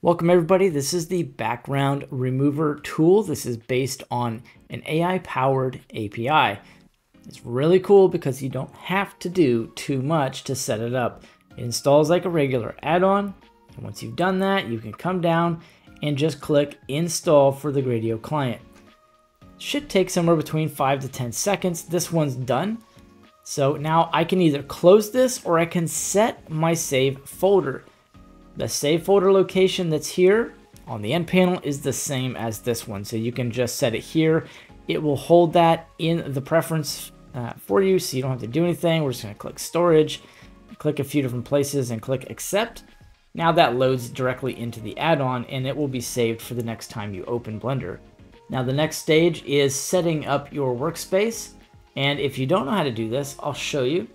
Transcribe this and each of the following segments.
Welcome everybody, this is the background remover tool. This is based on an AI-powered API. It's really cool because you don't have to do too much to set it up. It installs like a regular add-on, and once you've done that, you can come down and just click Install for the Gradio client. It should take somewhere between 5 to 10 seconds. This one's done. So now I can either close this or I can set my save folder. The save folder location that's here on the end panel is the same as this one. So you can just set it here. It will hold that in the preference for you, so you don't have to do anything. We're just gonna click storage, click a few different places and click accept. Now that loads directly into the add-on and it will be saved for the next time you open Blender. Now the next stage is setting up your workspace. And if you don't know how to do this, I'll show you.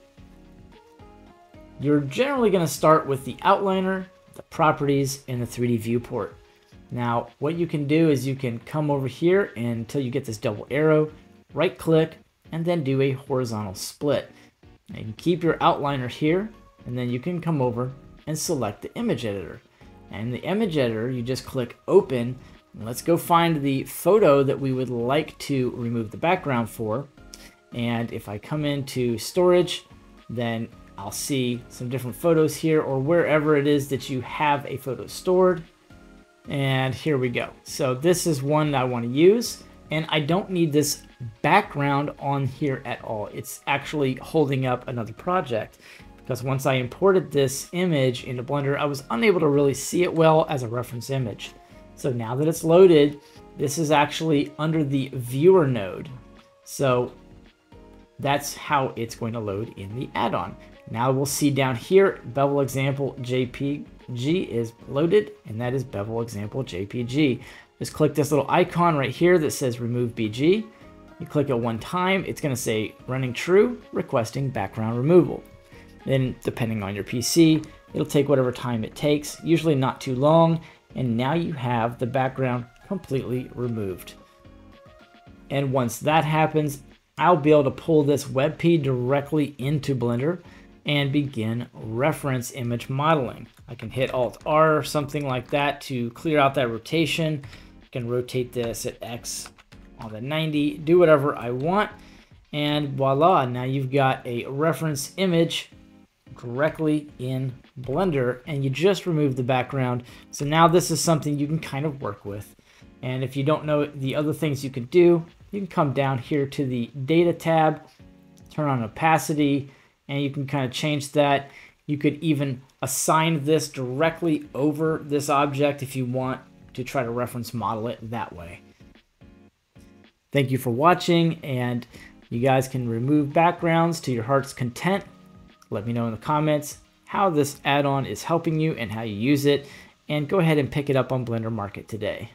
You're generally gonna start with the outliner, the properties, and the 3D viewport. Now, what you can do is you can come over here and until you get this double arrow, right click, and then do a horizontal split. Now you can keep your outliner here, and then you can come over and select the image editor. And in the image editor, you just click open. Let's go find the photo that we would like to remove the background for. And if I come into storage, then I'll see some different photos here or wherever it is that you have a photo stored. And here we go. So this is one that I want to use, and I don't need this background on here at all. It's actually holding up another project because once I imported this image into Blender, I was unable to really see it well as a reference image. So now that it's loaded, this is actually under the viewer node. So that's how it's going to load in the add-on. Now we'll see down here, bevel example JPG is loaded, and that is bevel example JPG. Just click this little icon right here that says remove BG. You click it one time, it's going to say running true, requesting background removal. Then depending on your PC, it'll take whatever time it takes, usually not too long, and now you have the background completely removed. And once that happens, I'll be able to pull this WebP directly into Blender and begin reference image modeling. I can hit Alt-R or something like that to clear out that rotation. I can rotate this at X on the 90, do whatever I want, and voila, now you've got a reference image directly in Blender, and you just remove the background. So now this is something you can kind of work with. And if you don't know the other things you can do, you can come down here to the data tab, turn on opacity, and you can kind of change that. You could even assign this directly over this object if you want to try to reference model it that way. Thank you for watching, and you guys can remove backgrounds to your heart's content. Let me know in the comments how this add-on is helping you and how you use it, and go ahead and pick it up on Blender Market today.